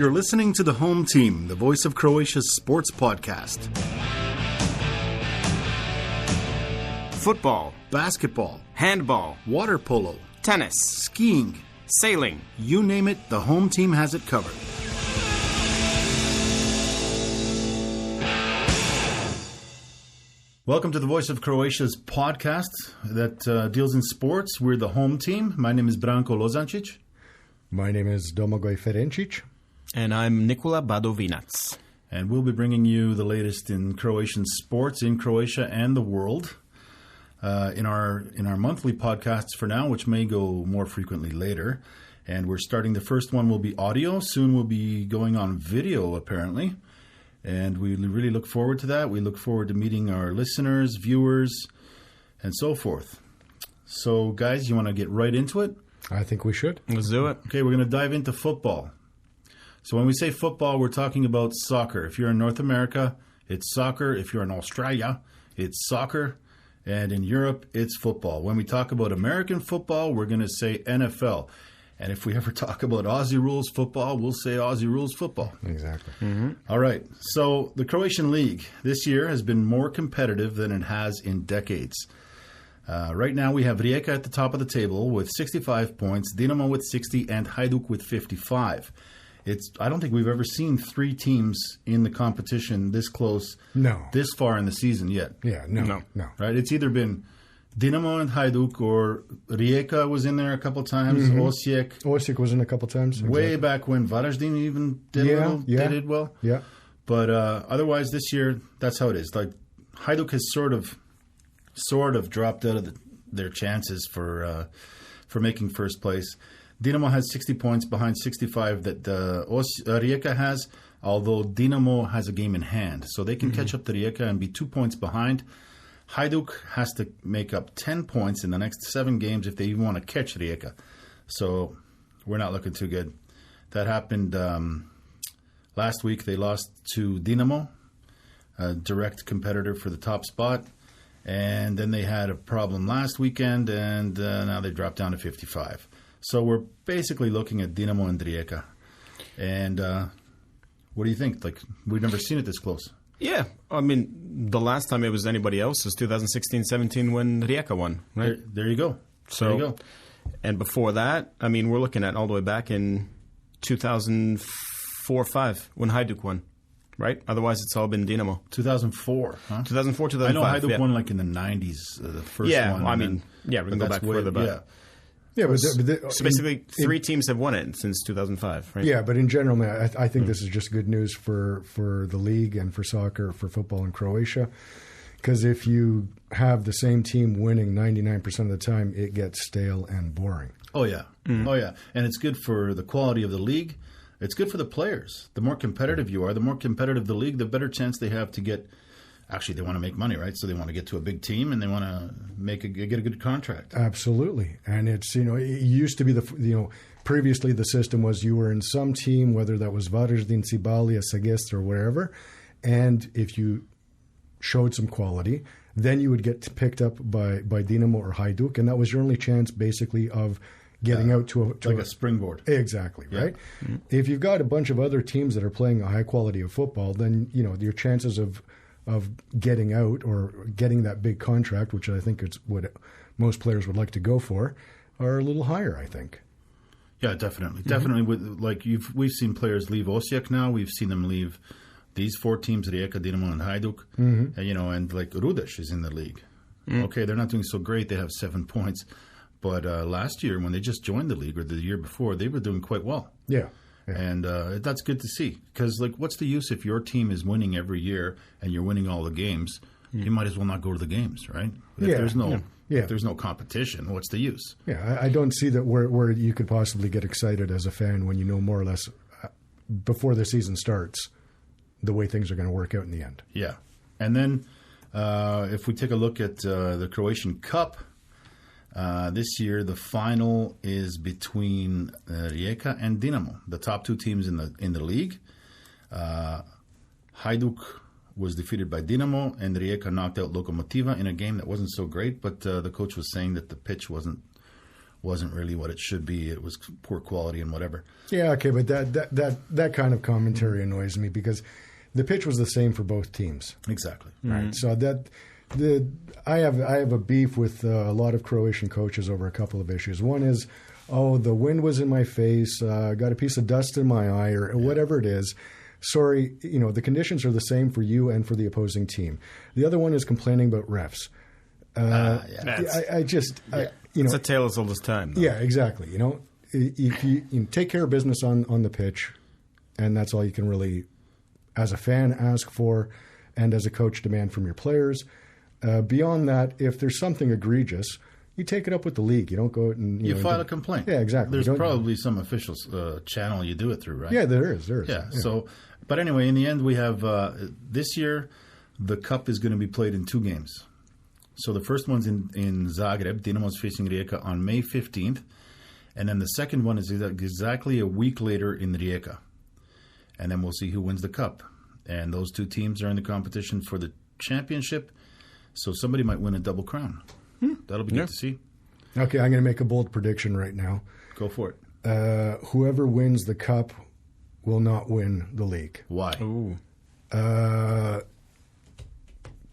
You're listening to The Home Team, the voice of Croatia's sports podcast. Football, Basketball, handball, water polo, tennis, skiing, sailing. you name it, the Home Team has it covered. Welcome to the Voice of Croatia's podcast that deals in sports. We're the Home Team. My name is Branko Lozancic. My name is Domagoj Ferencic. And I'm Nikola Badovinac. And we'll be bringing you the latest in Croatian sports in Croatia and the world in our monthly podcasts for now, which may go more frequently later. And we're starting, the first one will be audio. Soon we'll be going on video, apparently. And we really look forward to that. We look forward to meeting our listeners, viewers, and so forth. So, guys, you want to get right into it? I think we should. Let's do it. Okay, we're going to dive into football. So when we say football, we're talking about soccer. If you're in North America, it's soccer. If you're in Australia, it's soccer. And in Europe, it's football. When we talk about American football, we're going to say NFL. And if we ever talk about Aussie rules football, we'll say Aussie rules football. Exactly. Mm-hmm. All right. So the Croatian League this year has been more competitive than it has in decades. Right now we have Rijeka at the top of the table with 65 points, Dinamo with 60, and Hajduk with 55. I don't think we've ever seen three teams in the competition this close, this far in the season yet. Yeah, no. Right? It's either been Dinamo and Hajduk, or Rijeka was in there a couple times. Mm-hmm. Osijek was in a couple times. Way back when Varaždin even did they did well. Yeah. But otherwise, this year, that's how it is. Like Hajduk has sort of dropped out of their chances for making first place. Dinamo has 60 points behind 65 that Rijeka has, although Dinamo has a game in hand. So they can catch up to Rijeka and be 2 points behind. Hajduk has to make up 10 points in the next 7 games if they even want to catch Rijeka. So we're not looking too good. That happened last week. They lost to Dinamo, a direct competitor for the top spot. And then they had a problem last weekend, and now they dropped down to 55. So we're basically looking at Dinamo and Rijeka. And what do you think? Like, we've never seen it this close. Yeah. I mean, the last time it was anybody else was 2016-17 when Rijeka won, right? There you go. So, there you go. And before that, I mean, we're looking at all the way back in 2004-05 when Hajduk won, right? Otherwise, it's all been Dinamo. 2004, huh? 2004, 2005. I know Hajduk won like in the 90s, the first one. I mean, we can go back further, but... Yeah, but so basically, three teams have won it since 2005, right? Yeah, but in general, man, I think this is just good news for the league and for soccer, for football in Croatia. Because if you have the same team winning 99% of the time, it gets stale and boring. Oh, yeah. Oh, yeah. And it's good for the quality of the league. It's good for the players. The more competitive you are, the more competitive the league, the better chance they have to get... Actually, they want to make money, right? So they want to get to a big team, and they want to get a good contract. Absolutely, and it's it used to be previously the system was you were in some team, whether that was Varaždin, Cibalia, Sagest, or wherever, and if you showed some quality, then you would get picked up by Dinamo or Hajduk, and that was your only chance, basically, of getting out to a springboard. Exactly, right? Mm-hmm. If you've got a bunch of other teams that are playing a high quality of football, then your chances of getting out or getting that big contract, which I think is what most players would like to go for, are a little higher, I think. Yeah, definitely. Definitely. We've seen players leave Osijek now. We've seen them leave these 4 teams, Rijeka, Dinamo, and Hajduk. Mm-hmm. And like Rudeš is in the league. Mm-hmm. Okay, they're not doing so great. They have 7 points. But last year, when they just joined the league, or the year before, they were doing quite well. Yeah. And that's good to see, because what's the use if your team is winning every year and you're winning all the games? You might as well not go to the games, right? If there's no competition, what's the use? Yeah, I don't see that where you could possibly get excited as a fan when you know more or less before the season starts the way things are going to work out in the end. Yeah, and then if we take a look at the Croatian Cup. This year, the final is between Rijeka and Dinamo, the top 2 teams in the league. Hajduk was defeated by Dinamo, and Rijeka knocked out Lokomotiva in a game that wasn't so great. But the coach was saying that the pitch wasn't wasn't really what it should be. It was poor quality and whatever. Yeah, okay, but that kind of commentary annoys me because the pitch was the same for both teams. Exactly. Right. So I have a beef with a lot of Croatian coaches over a couple of issues. One is, the wind was in my face, got a piece of dust in my eye, or whatever it is. Sorry, the conditions are the same for you and for the opposing team. The other one is complaining about refs. It's a tale as old as time, though. Yeah, exactly. If you take care of business on the pitch, and that's all you can really, as a fan, ask for, and as a coach, demand from your players. Beyond that, if there's something egregious, you take it up with the league. You don't go out and you file a complaint. Yeah, exactly. There's probably some official channel you do it through, right? Yeah, there is. Yeah. So, but anyway, in the end, we have this year the cup is going to be played in 2 games. So the first one's in Zagreb. Dinamo's facing Rijeka on May 15th, and then the second one is exactly a week later in Rijeka, and then we'll see who wins the cup. And those 2 teams are in the competition for the championship. So somebody might win a double crown. That'll be good to see. Okay, I'm going to make a bold prediction right now. Go for it. Whoever wins the cup will not win the league. Why? Ooh.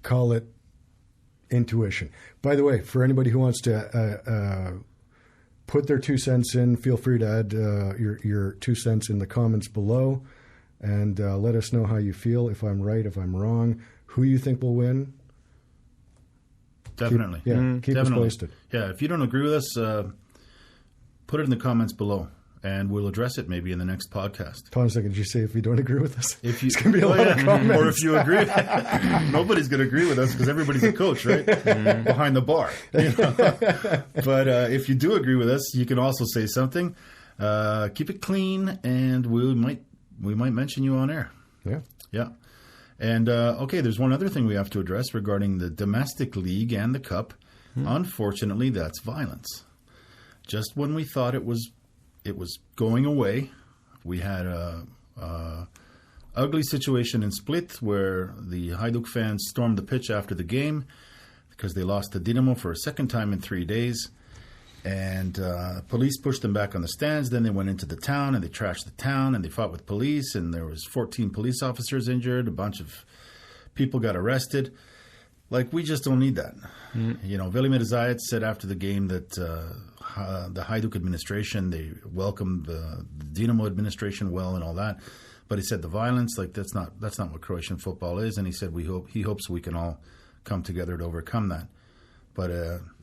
Call it intuition. By the way, for anybody who wants to put their 2 cents in, feel free to add your 2 cents in the comments below, and let us know how you feel, if I'm right, if I'm wrong, who you think will win. Definitely. Keep us posted. Yeah, if you don't agree with us, put it in the comments below, and we'll address it maybe in the next podcast. Hold on a second. Did you say if you don't agree with us? If you, it's going to be a lot of comments. Or if you agree. Nobody's going to agree with us because everybody's a coach, right? Behind the bar. But if you do agree with us, you can also say something. Keep it clean, and we might mention you on air. Yeah. And, okay, there's one other thing we have to address regarding the domestic league and the cup. Unfortunately, that's violence. Just when we thought it was going away, we had a ugly situation in Split where the Hajduk fans stormed the pitch after the game because they lost to Dinamo for a second time in 3 days. And police pushed them back on the stands. Then they went into the town and they trashed the town and they fought with police. And there was 14 police officers injured. A bunch of people got arrested. Like, we just don't need that. Velimir Zajac said after the game that the Hajduk administration, they welcomed the Dinamo administration well and all that. But he said the violence, like, that's not what Croatian football is. And he said he hopes we can all come together to overcome that. But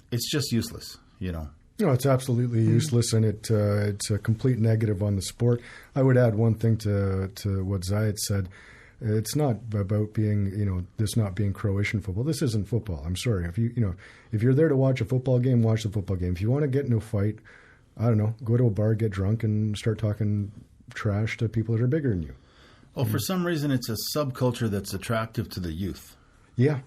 it's just useless, No, it's absolutely useless, and it's a complete negative on the sport. I would add one thing to what Zajac said. It's not about being, this not being Croatian football. This isn't football. I'm sorry. If you're there to watch a football game, watch the football game. If you want to get into a fight, I don't know, go to a bar, get drunk, and start talking trash to people that are bigger than you. Oh, for some reason, it's a subculture that's attractive to the youth. Yeah.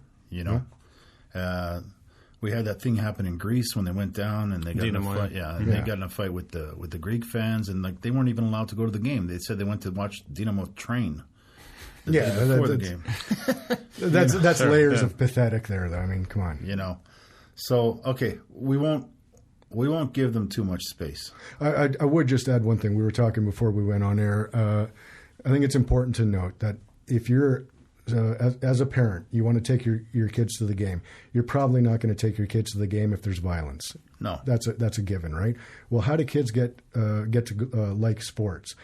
We had that thing happen in Greece when they went down and they got in a fight. They got in a fight with the Greek fans, and like they weren't even allowed to go to the game. They said they went to watch Dinamo train. Before the game. That's layers of pathetic there, though. I mean, come on. So okay, we won't give them too much space. I would just add one thing. We were talking before we went on air. I think it's important to note that if you're as a parent, you want to take your kids to the game, you're probably not going to take your kids to the game if there's violence. No, that's a given, right? Well, how do kids get to like sports?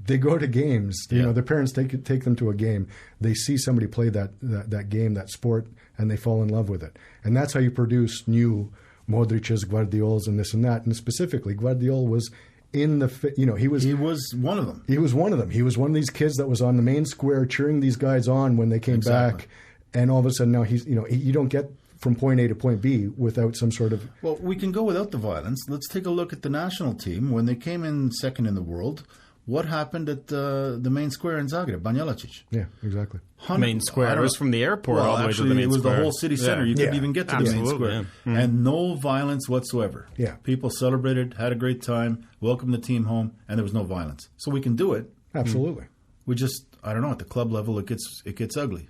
They go to games. Their parents take them to a game. They see somebody play that game, that sport, and they fall in love with it. And that's how you produce new Modric's, Guardiolas, and this and that. And specifically, Guardiola was in the he was one of them. He was one of them. He was one of these kids that was on the main square cheering these guys on when they came back. And all of a sudden now he's you don't get from point A to point B without some sort of. Well, we can go without the violence. Let's take a look at the national team when they came in second in the world. What happened at the main square in Zagreb, Banja Lucic? Yeah, exactly. Main square. It was from the airport all the way to the main square. It was the whole city center. You couldn't even get to the main square. Yeah. Mm-hmm. And no violence whatsoever. Yeah. People celebrated, had a great time, welcomed the team home, and there was no violence. So we can do it. Absolutely. We just, I don't know, at the club level, it gets ugly.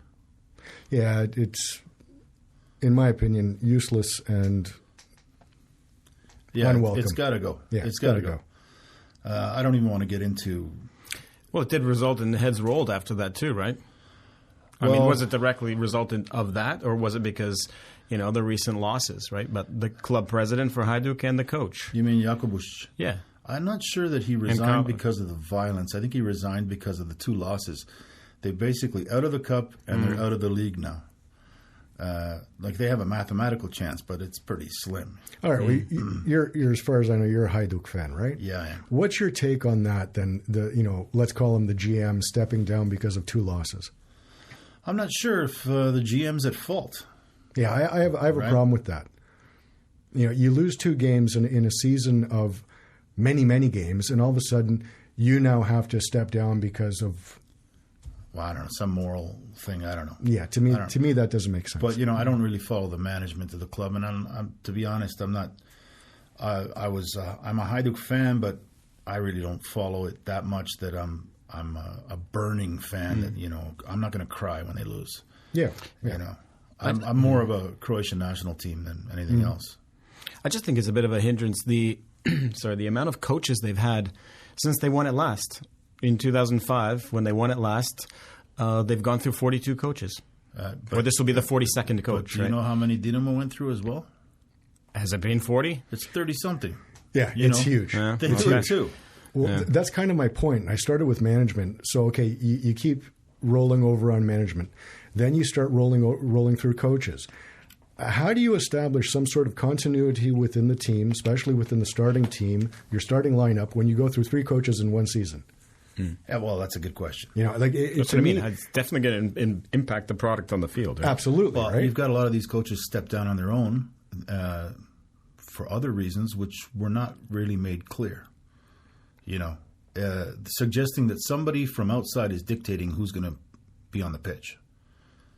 Yeah, it's, in my opinion, useless and Yeah, unwelcome. it's got to go. Yeah, it's got to go. I don't even want to get into. Well, it did result in heads rolled after that too, right? I mean, was it directly resultant of that, or was it because, the recent losses, right? But the club president for Hajduk and the coach. You mean Jakubusz? Yeah. I'm not sure that he resigned because of the violence. I think he resigned because of the 2 losses. They're basically out of the cup and they're out of the league now. They have a mathematical chance, but it's pretty slim. All right, you're as far as I know, you're a Hajduk fan, right? Yeah, I am. What's your take on that? Then let's call him the GM stepping down because of 2 losses. I'm not sure if the GM's at fault. Yeah, I have a problem with that. You lose 2 games in a season of many games, and all of a sudden you now have to step down because of. Well, I don't know, some moral thing. I don't know. Yeah, to me that doesn't make sense. But I don't really follow the management of the club, and I'm to be honest, I'm not. I'm a Hajduk fan, but I really don't follow it that much that I'm a burning fan. That I'm not going to cry when they lose. Yeah. I'm more of a Croatian national team than anything else. I just think it's a bit of a hindrance. The amount of coaches they've had since they won it last. In 2005, when they won it last, they've gone through 42 coaches. Or this will be the 42nd coach, Do you right? know how many Dinamo went through as well? Has it been 40? It's 30-something. Yeah, it's huge. Yeah. They do it too. Well, that's kind of my point. I started with management. So, okay, you keep rolling over on management. Then you start rolling through coaches. How do you establish some sort of continuity within the team, especially within the starting team, your starting lineup, when you go through 3 coaches in one season? Yeah, well, that's a good question. That's what I mean. It's definitely going to impact the product on the field. Right? Absolutely, Well, right? you've got a lot of these coaches step down on their own for other reasons, which were not really made clear. Suggesting that somebody from outside is dictating who's going to be on the pitch.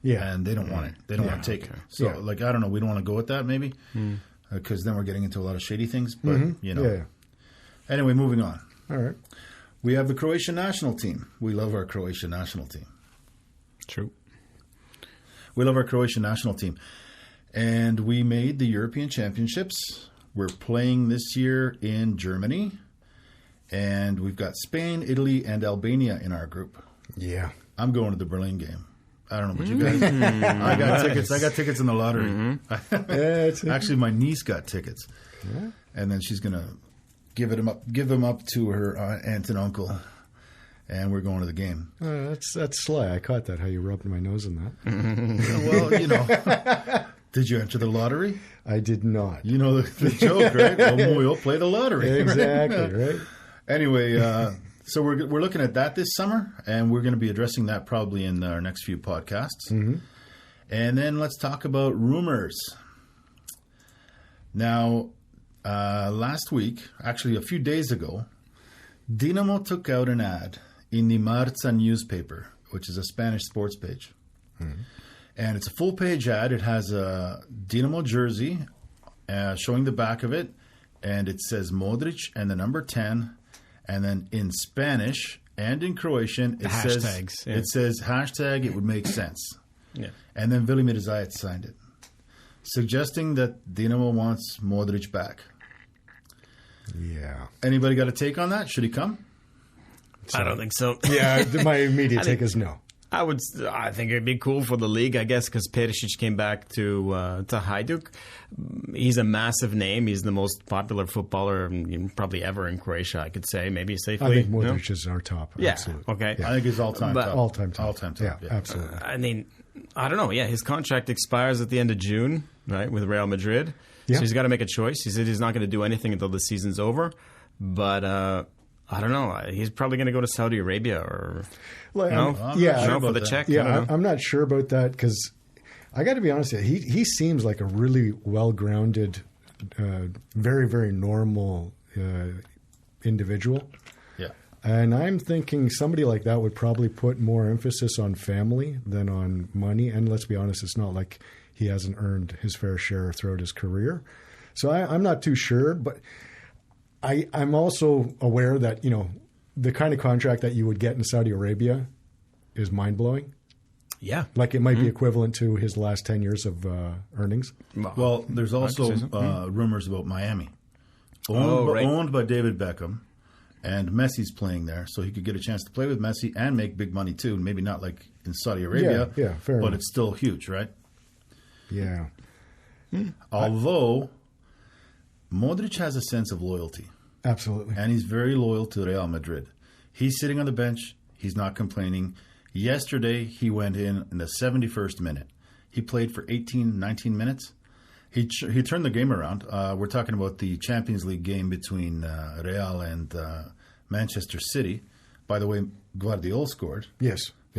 Yeah. And they don't want it. They don't want to take it. So, I don't know. We don't want to go with that, maybe, because then we're getting into a lot of shady things. But, Yeah. Anyway, moving on. All right. We have the Croatian national team. We love our Croatian national team. True. We love our Croatian national team. And we made the European Championships. We're playing this year in Germany. And we've got Spain, Italy, and Albania in our group. Yeah. I'm going to the Berlin game. I don't know about you guys. I got tickets. I got tickets in the lottery. Actually, my niece got tickets. Yeah. And then she's going to give them up to her aunt and uncle. And we're going to the game. That's sly. I caught that, how you rubbed my nose in that. Well, did you enter the lottery? I did not. You know the joke, right? Well, we'll play the lottery. Exactly, right? Anyway, so we're looking at that this summer, and we're going to be addressing that probably in our next few podcasts. Mm-hmm. And then let's talk about rumors. Now, last week, actually a few days ago, Dinamo took out an ad in the Marca newspaper, which is a Spanish sports page. Mm-hmm. And it's a full-page ad. It has a Dinamo jersey showing the back of it, and it says Modric and the number 10. And then in Spanish and in Croatian, it says hashtag, it would make sense. Yeah. And then Velimir Zajac signed it, suggesting that Dinamo wants Modric back. Yeah. Anybody got a take on that? Should he come? I don't think so. Yeah, my immediate take is no. I think it'd be cool for the league, I guess, because Perisic came back to Hajduk. He's a massive name. He's the most popular footballer probably ever in Croatia, I could say, maybe safely. I think Modric is our top. Yeah, absolutely. okay. Yeah. I think he's all-time top. All-time top. All-time top, yeah. Absolutely. I mean, I don't know. Yeah, his contract expires at the end of June, right, with Real Madrid. Yeah. So he's got to make a choice. He said he's not going to do anything until the season's over. But I don't know. He's probably going to go to Saudi Arabia or for the check. Yeah, I'm not sure about that because I got to be honest with you. He seems like a really well-grounded, very, very normal individual. Yeah. And I'm thinking somebody like that would probably put more emphasis on family than on money. And let's be honest, it's not like he hasn't earned his fair share throughout his career. So I'm not too sure, but I'm also aware that, the kind of contract that you would get in Saudi Arabia is mind-blowing. Yeah. Like it might be equivalent to his last 10 years of earnings. Well, there's also rumors about Miami. owned by David Beckham, and Messi's playing there, so he could get a chance to play with Messi and make big money too. Maybe not like in Saudi Arabia, fair but enough. it's still huge, right? Yeah. Although Modric has a sense of loyalty. Absolutely. And he's very loyal to Real Madrid. He's sitting on the bench. He's not complaining. Yesterday, he went in the 71st minute. He played for 18, 19 minutes. He turned the game around. We're talking about the Champions League game between Real and Manchester City. By the way, Guardiola scored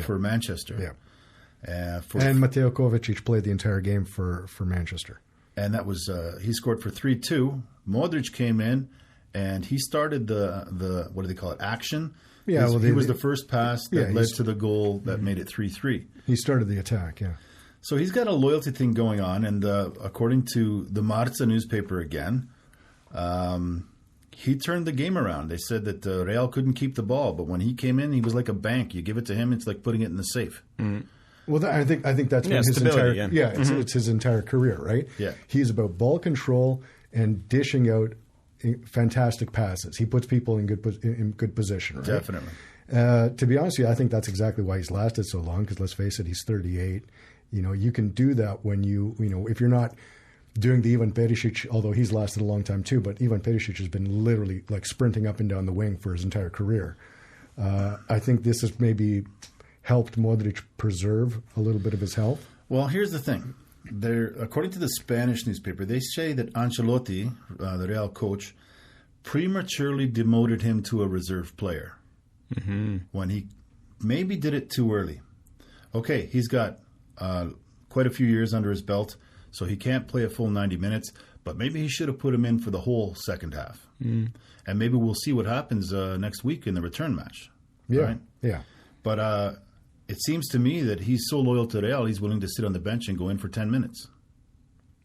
for Manchester. Yeah. And Mateo Kovacic played the entire game for Manchester. And that was he scored for 3-2. Modric came in, and he started the what do they call it, action. Yeah, he was the first pass that led to the goal that made it 3-3. He started the attack, yeah. So he's got a loyalty thing going on, and according to the Marca newspaper again, he turned the game around. They said that Real couldn't keep the ball, but when he came in, he was like a bank. You give it to him, it's like putting it in the safe. Mm-hmm. Well, I think that's been his entire it's his entire career, right? Yeah, he's about ball control and dishing out fantastic passes. He puts people in good position, right? Definitely. To be honest with you, I think that's exactly why he's lasted so long. Because let's face it, he's 38. You can do that when if you're not doing the Ivan Perisic, although he's lasted a long time too. But Ivan Perisic has been literally like sprinting up and down the wing for his entire career. I think this has maybe helped Modric preserve a little bit of his health. Well, here's the thing. According to the Spanish newspaper, they say that Ancelotti, the Real coach, prematurely demoted him to a reserve player when he maybe did it too early. Okay, he's got quite a few years under his belt, so he can't play a full 90 minutes, but maybe he should have put him in for the whole second half. And maybe we'll see what happens next week in the return match. Yeah, right? yeah. But it seems to me that he's so loyal to Real, he's willing to sit on the bench and go in for 10 minutes.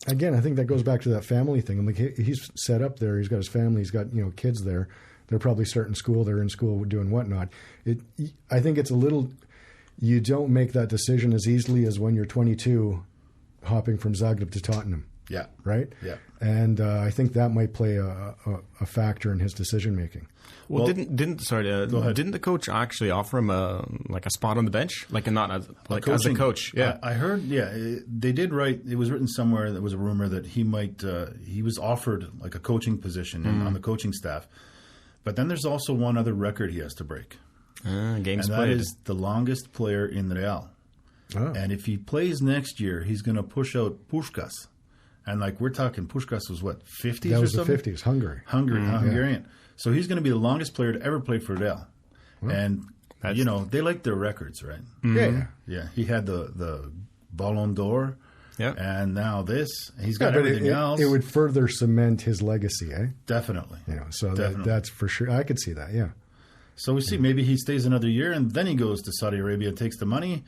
Again, I think that goes back to that family thing. I mean, he's set up there. He's got his family. He's got kids there. They're probably starting school. They're in school doing whatnot. I think it's a little. You don't make that decision as easily as when you're 22, hopping from Zagreb to Tottenham. Yeah. Right. Yeah. And I think that might play a factor in his decision making. Well, didn't the coach actually offer him a spot on the bench, as a coach? Yeah, I heard. Yeah, they did write. It was written somewhere. There was a rumor that he might. He was offered like a coaching position on the coaching staff. But then there's also one other record he has to break. Games and played. That is the longest player in Real. Oh. And if he plays next year, he's going to push out Puskás. And we're talking, Puskás was what, 50s that was or something? The 50s, Hungarian. So he's going to be the longest player to ever play for Real. Well, and, they like their records, right? Yeah. He had the Ballon d'Or. Yeah. And now this. He's got everything else. It would further cement his legacy, eh? Definitely. So that's for sure. I could see that, yeah. So we see maybe he stays another year and then he goes to Saudi Arabia and takes the money,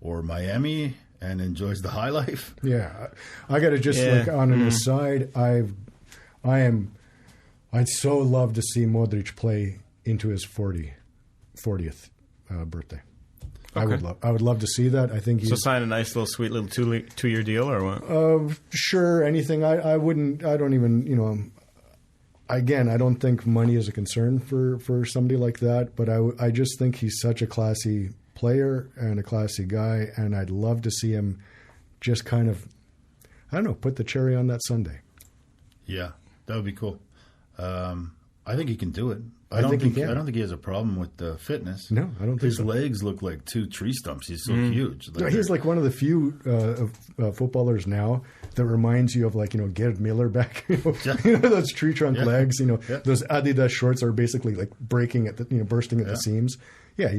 or Miami and enjoys the high life. Yeah. I got to just, on an aside, I'd so love to see Modric play into his 40th birthday. Okay. I would love to see that. I think so. Sign a nice little sweet little two-year deal or what? Sure, anything. I wouldn't. I don't even. Again, I don't think money is a concern for somebody like that. But I just think he's such a classy player and a classy guy, and I'd love to see him just kind of, I don't know, put the cherry on that sundae. Yeah, that would be cool. I think he can do it. I don't think he has a problem with the fitness. No, I don't think his so. legs look like two tree stumps. He's so huge. He's like one of the few footballers now that reminds you of Gerd Miller back. Those tree trunk legs. Those Adidas shorts are basically like breaking at bursting at the seams. Yeah,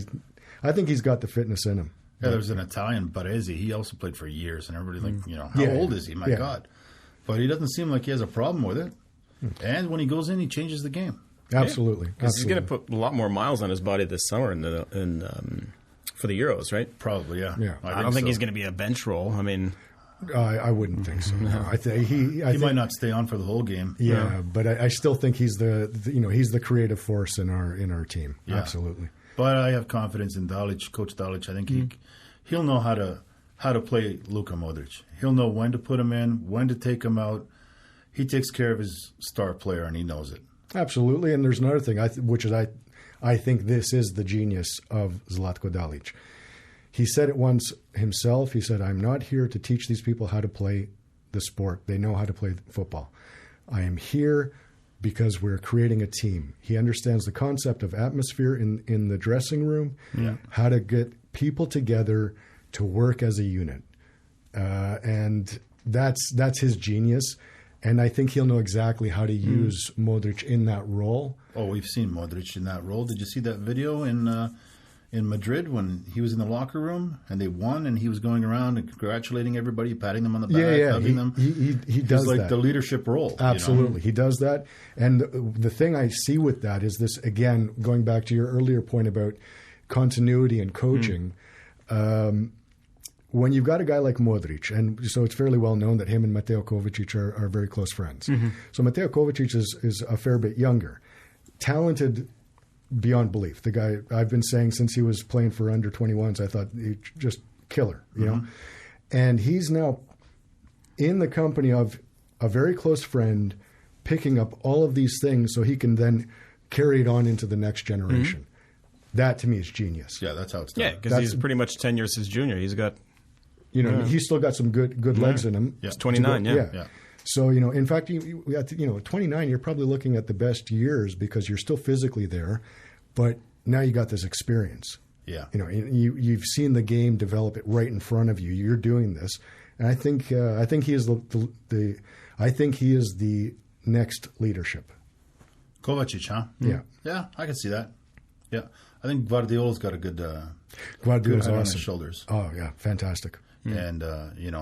I think he's got the fitness in him. Yeah, there was an Italian, Baresi. He also played for years, and everybody's how old is he? My God. But he doesn't seem like he has a problem with it. And when he goes in, he changes the game. Absolutely. Because he's going to put a lot more miles on his body this summer for the Euros, right? Probably, yeah. I don't think he's going to be a bench role. I mean, I wouldn't think so. No. I think he might not stay on for the whole game. Yeah, but I still think he's he's the creative force in our team. Yeah. Absolutely. But I have confidence in Dalic, Coach Dalic. I think he'll know how to play Luka Modric. He'll know when to put him in, when to take him out. he takes care of his star player, and he knows it. Absolutely. And there's another thing, I think this is the genius of Zlatko Dalic. He said it once himself. He said, I'm not here to teach these people how to play the sport. They know how to play football. I am here because we're creating a team. He understands the concept of atmosphere in the dressing room, how to get people together to work as a unit. And that's his genius. And I think he'll know exactly how to use Modric in that role. Oh, we've seen Modric in that role. Did you see that video in Madrid when he was in the locker room and they won and he was going around and congratulating everybody, patting them on the back, hugging them? He does like that. The leadership role. Absolutely. He does that. And the thing I see with that is this, again, going back to your earlier point about continuity and coaching, when you've got a guy like Modric, and so it's fairly well known that him and Mateo Kovacic are very close friends. So Mateo Kovacic is a fair bit younger, talented beyond belief. The guy, I've been saying since he was playing for under 21s, I thought he just killer, you know. And he's now in the company of a very close friend, picking up all of these things so he can then carry it on into the next generation. That to me is genius. Yeah, that's how it's done. Yeah, because he's pretty much 10 years his junior. He's got... he's still got some good legs in him. Yeah. He's 29, yeah. So, in fact, 29, you're probably looking at the best years because you're still physically there, but now you got this experience. Yeah. You've seen the game develop it right in front of you. You're doing this. And I think he is the next leadership. Kovacic, huh? Yeah. Yeah, I can see that. Yeah. I think Guardiola's got a good Guardiola's head on awesome. his shoulders. Oh, yeah, fantastic. And,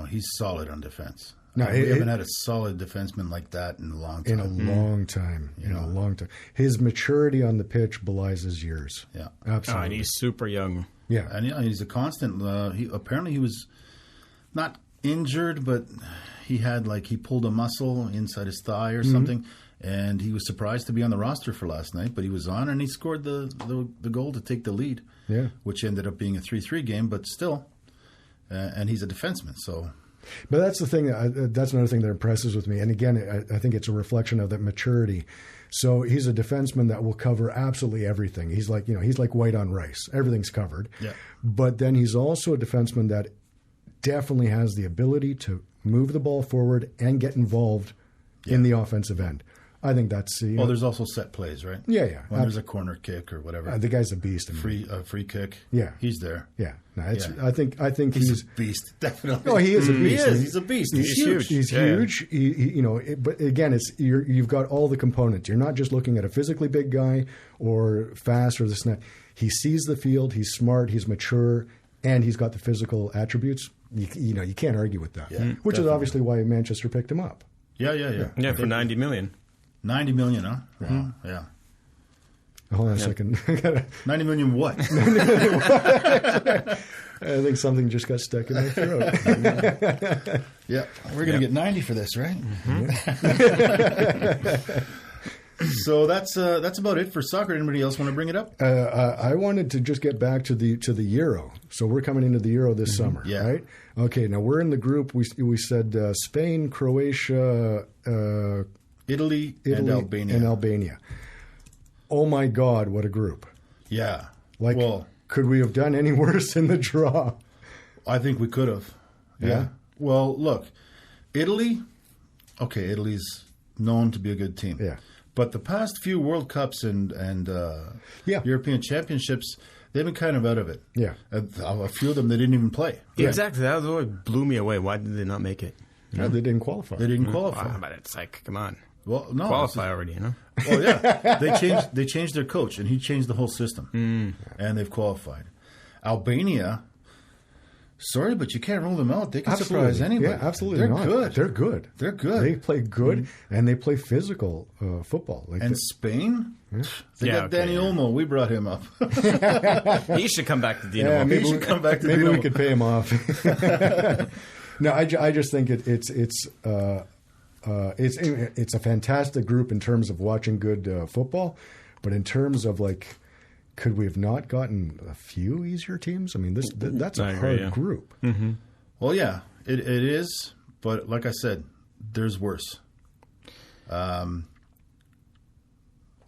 he's solid on defense. No, we haven't had a solid defenseman like that in a long time. In a long time. His maturity on the pitch belies his years. Yeah. Absolutely. and he's super young. Yeah. And he's a constant. Apparently he was not injured, but he pulled a muscle inside his thigh or something. And he was surprised to be on the roster for last night, but he was on and he scored the goal to take the lead, which ended up being a 3-3 game, but still. And he's a defenseman, so... But that's the thing. That's another thing that impresses with me. And again, I think it's a reflection of that maturity. So he's a defenseman that will cover absolutely everything. He's like white on rice. Everything's covered. Yeah. But then he's also a defenseman that definitely has the ability to move the ball forward and get involved in the offensive end. I think that's... there's also set plays, right? Yeah. When there's a corner kick or whatever. The guy's a beast. Free kick. Yeah. He's there. Yeah. No, I think he's a beast, definitely. Oh, he is a beast. He's a beast. He's huge. He's huge. But again, you've got all the components. You're not just looking at a physically big guy or fast or this and that. He sees the field. He's smart. He's mature. And he's got the physical attributes. You can't argue with that. Yeah, which definitely. is obviously why Manchester picked him up. Yeah. Yeah, for $90 million. 90 million, huh? Wow. Yeah. Hold on a second. 90 million what? I think something just got stuck in my throat. Yeah. We're going to get 90 for this, right? So that's about it for soccer. Anybody else want to bring it up? I wanted to just get back to the Euro. So we're coming into the Euro this summer, right? Okay, now we're in the group. We said Spain, Croatia... Italy and Albania. Oh my God, what a group. Yeah. Could we have done any worse in the draw? I think we could have. Yeah. Well, look, Italy's known to be a good team. Yeah. But the past few World Cups and European Championships, they've been kind of out of it. Yeah. A few of them, they didn't even play. Exactly. That was what blew me away. Why did they not make it? No, they didn't qualify. They didn't qualify. Wow, but it's like, come on. Well, no, qualify already, Oh yeah, they changed their coach, and he changed the whole system, and they've qualified. Albania, sorry, but you can't rule them out. They can surprise anybody. Yeah, absolutely, they're not. good. They're good. They're good. They play good, and they play physical football. Spain, they got Danny Olmo. We brought him up. He should come back to Dinamo. Yeah, he should come back to maybe Dinamo. We could pay him off. No, I just think it's a fantastic group in terms of watching good football, but in terms of could we have not gotten a few easier teams? I mean, that's a hard group. Mm-hmm. Well, yeah, it is, but like I said, there's worse. I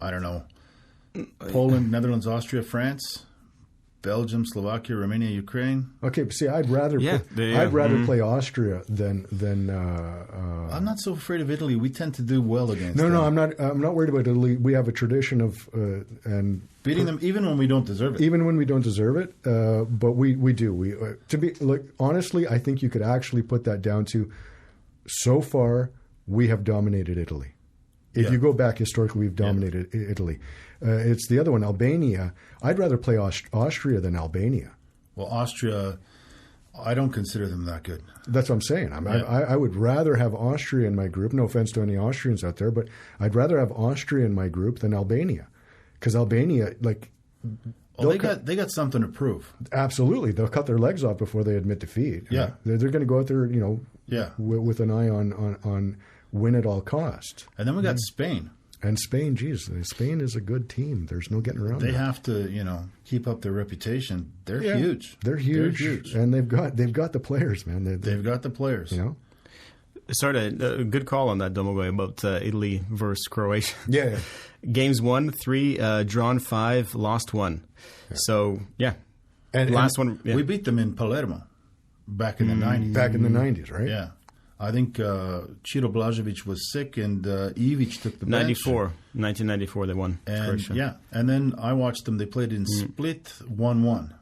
don't know. Poland, Netherlands, Austria, France, Belgium, Slovakia, Romania, Ukraine. Okay, see, I'd rather play Austria than. I'm not so afraid of Italy. We tend to do well against them. No, I'm not worried about Italy. We have a tradition of and beating them even when we don't deserve it. Even when we don't deserve it, but we do. To be honestly, I think you could actually put that down to so far we have dominated Italy. If you go back historically, we've dominated Italy. It's the other one, Albania. I'd rather play Austria than Albania. Well, Austria, I don't consider them that good. That's what I'm saying. I would rather have Austria in my group. No offense to any Austrians out there, but I'd rather have Austria in my group than Albania. Because Albania, they got something to prove. Absolutely. They'll cut their legs off before they admit defeat. Yeah. They're going to go out there, with an eye on win at all costs. And then we got Spain. And Spain, geez, Spain is a good team. There's no getting around. They have to, keep up their reputation. They're huge. They're huge, and they've got the players, man. They've got the players. Sort of a good call on that, Domagoj, about Italy versus Croatia. Yeah. Games won 3, drawn 5, lost 1. Yeah. So and last one we beat them in Palermo back in the 90s. Back in the 90s, right? Yeah. I think Ciro Blažević was sick, and Ivić took the bench. 1994, they won. And and then I watched them. They played in Split 1-1.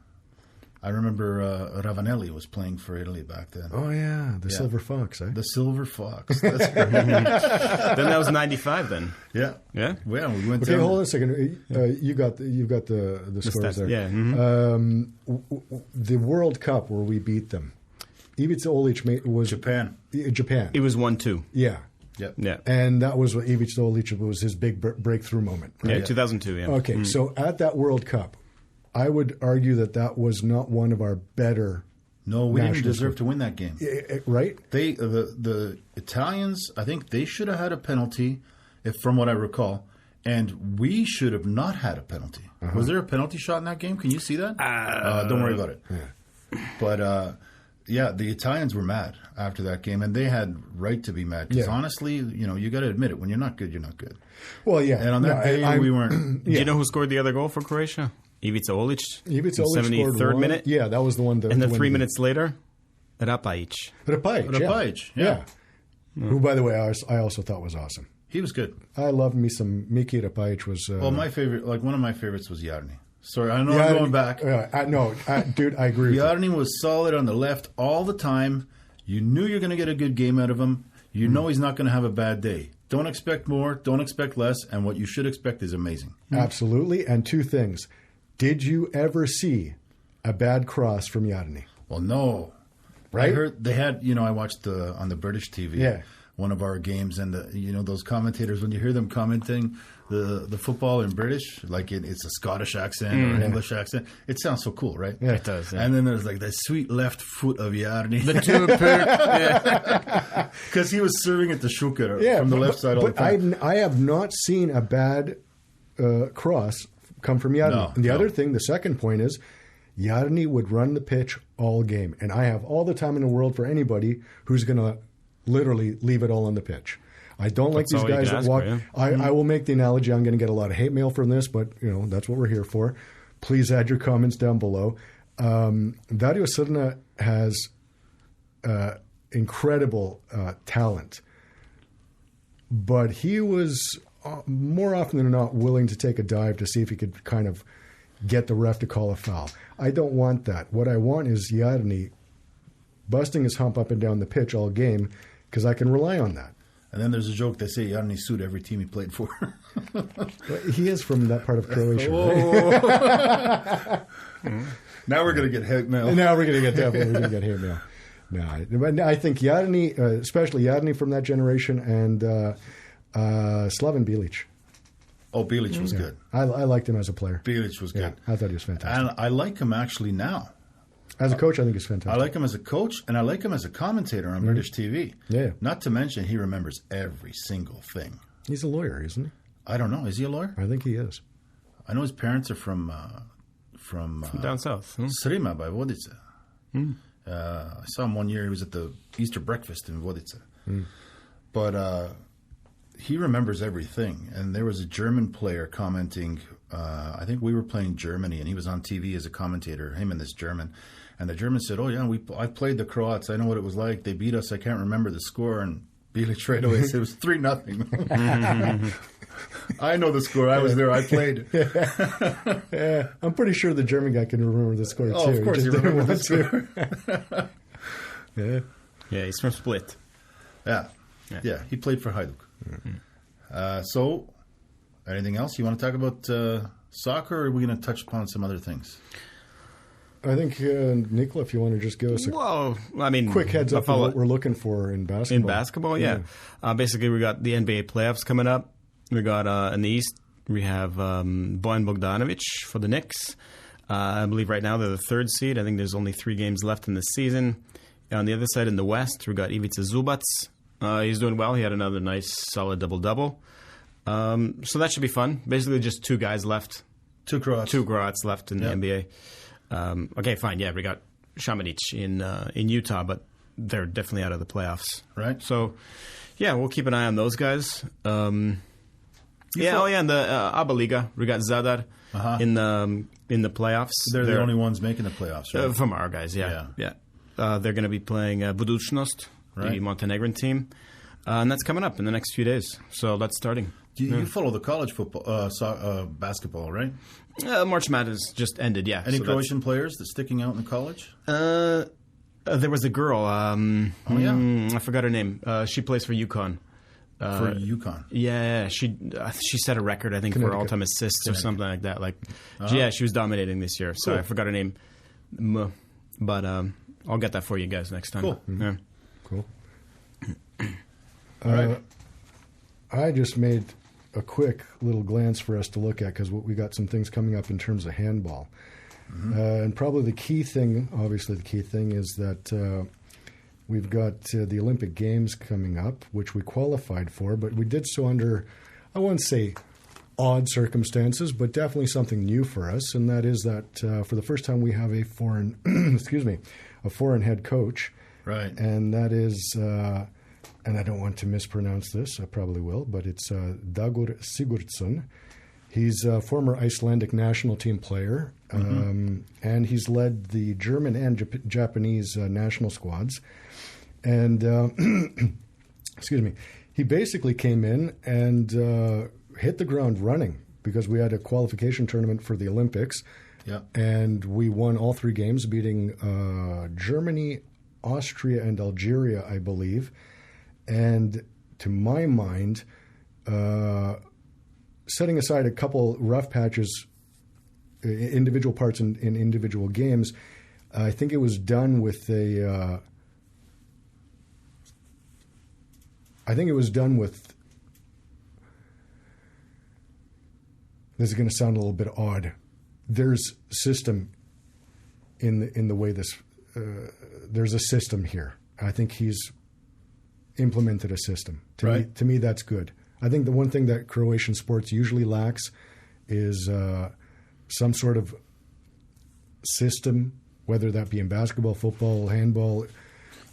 I remember Ravanelli was playing for Italy back then. Oh yeah, the Silver Fox, eh? The Silver Fox. That's right. Then that was 95 Yeah. Yeah. Well, we went. Okay, hold on a second. You've got the scores there. Yeah. The World Cup where we beat them. Ivica Olic was Japan. Japan. It was 1-2. Yeah. Yep. Yeah. And that was what Ivica Olic was his big breakthrough moment. Right? Yeah, 2002. Yeah. Okay, so at that World Cup, I would argue that was not one of our better. No, we didn't deserve to win that game. Right? They the Italians, I think they should have had a penalty, from what I recall, and we should have not had a penalty. Was there a penalty shot in that game? Can you see that? Don't worry about it. Yeah. But the Italians were mad after that game, and they had right to be mad because honestly, you got to admit it. When you're not good, you're not good. Well, yeah. And on that day, we weren't. Do you know who scored the other goal for Croatia? Ivica Olic. Ivica Olic 73rd minute. Yeah, that was the one. And then 3 minutes later, Rapajic. Rapajic, yeah. Who, by the way, I also thought was awesome. He was good. I loved me some Miki Rapajic. Was my favorite. One of my favorites was Jarni. Sorry, I know I'm going back. Dude, I agree with you. Jarni was solid on the left all the time. You knew you're going to get a good game out of him. You know he's not going to have a bad day. Don't expect more. Don't expect less. And what you should expect is amazing. Absolutely. And two things. Did you ever see a bad cross from Jarni? Well, no. Right? I heard they had, I watched on the British TV one of our games, and those commentators, when you hear them commenting the football in British, like it's a Scottish accent or an English accent, it sounds so cool, right? Yeah, it does. Yeah. And then there's that sweet left foot of Jarni. The two because he was serving at the Schuker from the left side all the time. I have not seen a bad cross come from Jarni. And the other thing, the second point is, Jarni would run the pitch all game. And I have all the time in the world for anybody who's going to literally leave it all on the pitch. I don't like these guys that walk. I will make the analogy. I'm going to get a lot of hate mail from this, but that's what we're here for. Please add your comments down below. Dario Srna has incredible talent, but he was more often than not willing to take a dive to see if he could kind of get the ref to call a foul. I don't want that. What I want is Jarni busting his hump up and down the pitch all game because I can rely on that. And then there's a joke they say Jarni sued every team he played for. He is from that part of Croatia. Right? Now we're going to get hate mail. Now we're going to get hate mail. No, I think Jarni, especially Jarni from that generation, and Slaven Bilic. Oh, Bilic was good. I liked him as a player. Bilic was good. I thought he was fantastic. And I like him actually now. As a coach, I think he's fantastic. I like him as a coach, and I like him as a commentator on British TV. Yeah. Not to mention, he remembers every single thing. He's a lawyer, isn't he? I don't know. Is he a lawyer? I think he is. I know his parents are from down south. Srima by Vodice. I saw him one year. He was at the Easter breakfast in Vodice. But he remembers everything. And there was a German player commenting. I think we were playing Germany, and he was on TV as a commentator. Him and this German, and the German said, "Oh yeah, I played the Croats. I know what it was like. They beat us. I can't remember the score." And Bilic right away said it was 3-0. I know the score. I was there. I played. Yeah, I'm pretty sure the German guy can remember the score too. Oh, of course, he remembers the score. Yeah. Yeah, he's from Split. Yeah. He played for Hajduk. So, anything else you want to talk about soccer, or are we going to touch upon some other things? I think, Nikola, if you want to just give us a quick heads up of what we're looking for in basketball. In basketball, yeah. Basically, we got the NBA playoffs coming up. We got in the East, we have Bojan Bogdanovic for the Knicks. I believe right now they're the 3rd seed. I think there's only 3 games left in the season. On the other side, in the West, we got Ivica Zubac. He's doing well. He had another nice, solid double-double. So that should be fun. Basically, just 2 guys left. 2 Croats. 2 Croats left in the NBA. Okay, fine. Yeah, we got Šamanić in Utah, but they're definitely out of the playoffs. Right. So, yeah, we'll keep an eye on those guys. In the ABA Liga, we got Zadar in the playoffs. They're the only ones making the playoffs, right? From our guys, yeah. They're going to be playing Budućnost, the Montenegrin team. And that's coming up in the next few days. So that's starting. You follow the college football, basketball, right? March Madness just ended, yeah. Any Croatian players that's sticking out in the college? There was a girl. I forgot her name. She plays for UConn. For UConn? Yeah, she set a record, I think, for all-time assists or something like that. She was dominating this year. So I forgot her name. But I'll get that for you guys next time. Cool. Yeah. Cool. All right. I just made a quick little glance for us to look at because we got some things coming up in terms of handball. And probably the key thing is that we've got the Olympic Games coming up, which we qualified for, but we did so under, I won't say odd circumstances, but definitely something new for us, and that is that for the first time we have a foreign, a foreign head coach. Right. And that is, and I don't want to mispronounce this, I probably will, but it's Dagur Sigurdsson. He's a former Icelandic national team player, and he's led the German and Japanese national squads. And, he basically came in and hit the ground running because we had a qualification tournament for the Olympics. Yeah. And we won all 3 games, beating Germany, Austria, and Algeria, I believe. And to my mind, setting aside a couple rough patches, individual parts in individual games, I think it was done with a. This is going to sound a little bit odd. There's system in the way this. There's a system here. I think he's implemented a system. To me, that's good. I think the one thing that Croatian sports usually lacks is some sort of system, whether that be in basketball, football, handball.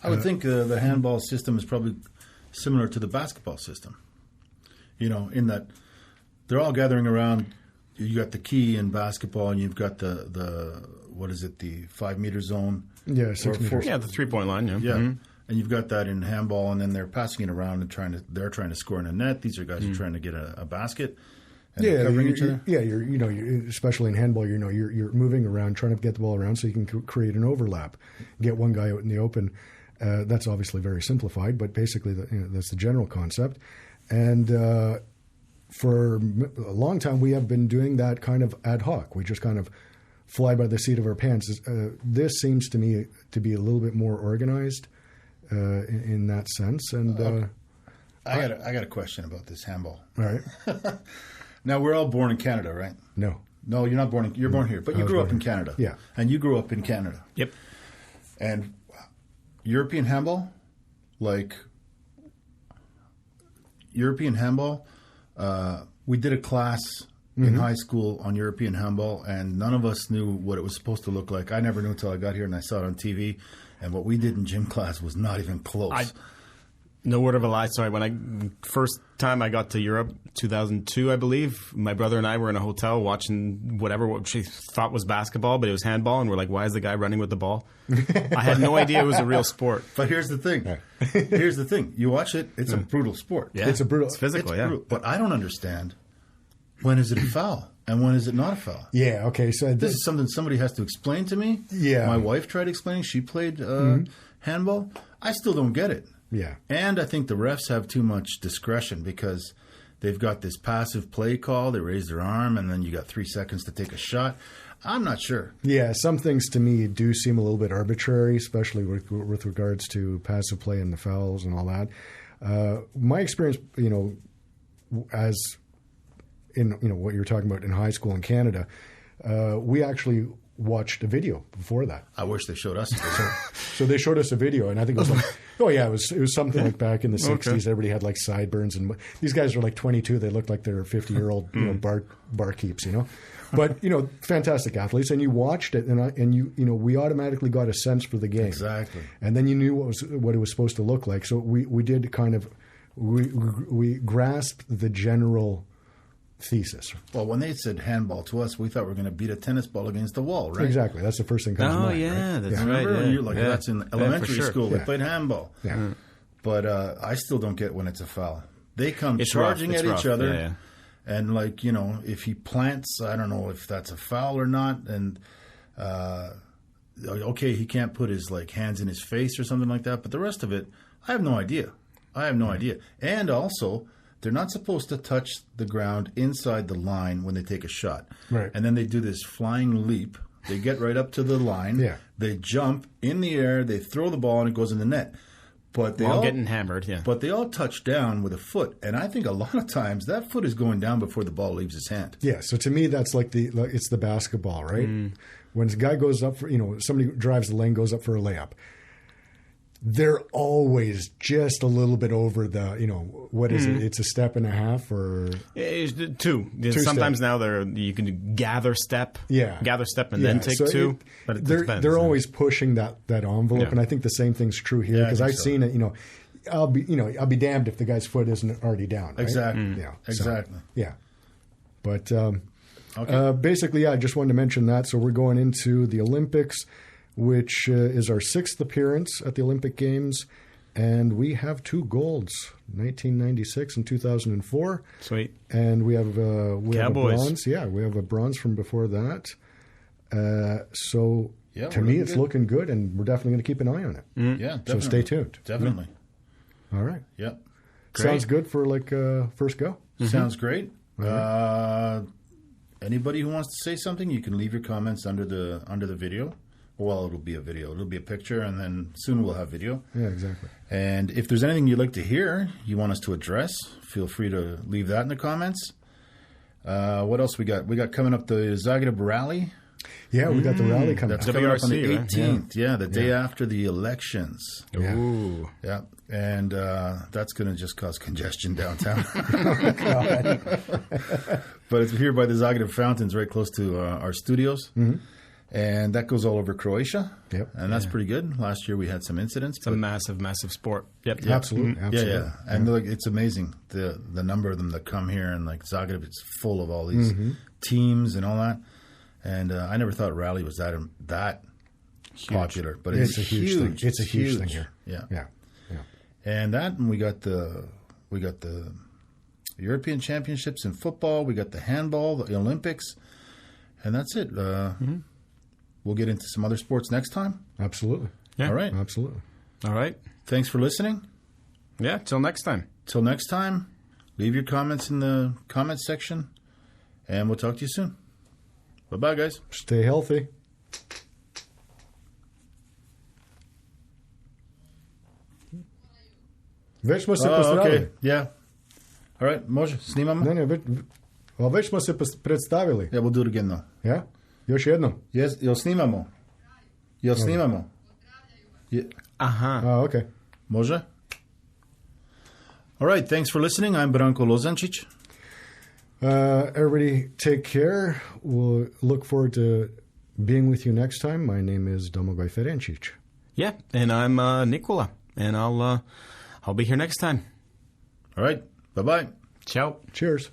I would think the handball system is probably similar to the basketball system. In that they're all gathering around. You got the key in basketball, and you've got the 5-meter zone? Yeah, 6 meters. Yeah, the 3-point line. Yeah. Mm-hmm. And you've got that in handball, and then they're passing it around and they're trying to score in a net. These are guys who are trying to get a basket. And covering each other. Yeah, you're especially in handball, you're moving around, trying to get the ball around so you can create an overlap, get one guy out in the open. That's obviously very simplified, but basically that's the general concept. And for a long time, we have been doing that kind of ad hoc. We just kind of fly by the seat of our pants. This seems to me to be a little bit more organized in that sense. And I got a question about this handball. All right. Now, we're all born in Canada, right? No, you're not born. You're born here, but you grew up in Canada. Yeah, and you grew up in Canada. Yep. And European handball, we did a class in high school on European handball, and none of us knew what it was supposed to look like. I never knew until I got here and I saw it on TV, and what we did in gym class was not even close. No word of a lie. Sorry, when first time I got to Europe, 2002, I believe, my brother and I were in a hotel watching what she thought was basketball, but it was handball, and we're like, why is the guy running with the ball? I had no idea it was a real sport. But here's the thing. Here's the thing. You watch it, it's a brutal sport. Yeah, it's physical, yeah. Brutal. But I don't understand, when is it a foul and when is it not a foul? Yeah, okay. So this is something somebody has to explain to me. Yeah. My wife tried explaining. She played handball. I still don't get it. Yeah. And I think the refs have too much discretion because they've got this passive play call. They raise their arm, and then you got 3 seconds to take a shot. I'm not sure. Yeah, some things to me do seem a little bit arbitrary, especially with regards to passive play and the fouls and all that. My experience, as in what you're talking about in high school in Canada, we actually watched a video before that. I wish they showed us. So they showed us a video, and I think it was like, it was something like back in the 60s. Okay. Everybody had like sideburns, and these guys are like 22. They look like they're 50-year-old barkeeps, But fantastic athletes, and you watched it, and we automatically got a sense for the game. Exactly. And then you knew what it was supposed to look like. So we did kind of we grasped the general thesis. Well, when they said handball to us, we thought we were going to beat a tennis ball against the wall, right? Exactly. That's the first thing that comes to mind. Yeah, right? that's right. Remember? Yeah. You're like, that's in elementary school. Yeah. They played handball. Yeah. But I still don't get when it's a foul. They come It's charging rough. at It's each rough. other. Yeah. And, if he plants, I don't know if that's a foul or not. And, okay, he can't put his, hands in his face or something like that. But the rest of it, I have no idea. And also, they're not supposed to touch the ground inside the line when they take a shot. Right. And then they do this flying leap. They get right up to the line. Yeah. They jump in the air. They throw the ball, and it goes in the net. But they all getting hammered, yeah. But they all touch down with a foot, and I think a lot of times that foot is going down before the ball leaves his hand. Yeah. So to me, that's it's the basketball, right? When a guy goes up for somebody drives the lane, goes up for a layup. They're always just a little bit over the, what is it? It's a step and a half or It's two. Sometimes step. now you can gather step, and then take so two. But it depends. they're always pushing that envelope, Yeah. and I think the same thing's true here Yeah, I because think I've so. seen it. I'll be damned if the guy's foot isn't already down. Right? Exactly. Yeah. Exactly. So, yeah. But Okay. basically, I just wanted to mention that. So we're going into the Olympics, which is our 6th appearance at the Olympic Games, and we have 2 golds, 1996 and 2004. Sweet. And we have a Cowboys. bronze. Yeah, we have a bronze from before that. So Yeah, to we're me, looking it's good. looking good, and we're definitely going to keep an eye on it. Yeah, So definitely. stay tuned. Definitely. All right. Yep. Sounds good for first go. Sounds great. Anybody who wants to say something, you can leave your comments under the video. Well, it'll be a video. It'll be a picture, and then soon we'll have video. Yeah, exactly. And if there's anything you'd like to hear, you want us to address, feel free to leave that in the comments. What else we got? We got coming up the Zagreb Rally. Yeah, we got the rally coming That's up. coming up on the WRC, right? 18th. Yeah, the day after the elections. Yeah. Ooh. Yeah, and that's going to just cause congestion downtown. But it's here by the Zagreb Fountains, right close to our studios. And that goes all over Croatia. Yep. And that's pretty good. Last year we had some incidents. It's a massive, massive sport. Yep. Absolutely. Absolutely. Yeah. And look, it's amazing the number of them that come here, and Zagreb, it's full of all these teams and all that. And I never thought rally was that popular, but it's a huge thing. It's a huge thing here. Yeah. Yeah. And we got the European Championships in football. We got the handball, the Olympics, and that's it. We'll get into some other sports next time. Absolutely. Yeah. All right. Absolutely. All right. Thanks for listening. Yeah. Till next time. Till next time, leave your comments in the comments section, and we'll talk to you soon. Bye-bye, guys. Stay healthy. Već smo se predstavili. Okay. Yeah. All right. Može, snimamo? Ne, već smo se predstavili. Yeah, we'll do it again, though. Ja? Još jednom. Jel snimamo? Jel snimamo? Aha. Okay. Može? All right. Thanks for listening. I'm Branko Lozančić. Everybody take care. We'll look forward to being with you next time. My name is Domagoj Ferencic. Yeah. And I'm Nikola. And I'll be here next time. All right. Bye-bye. Ciao. Cheers.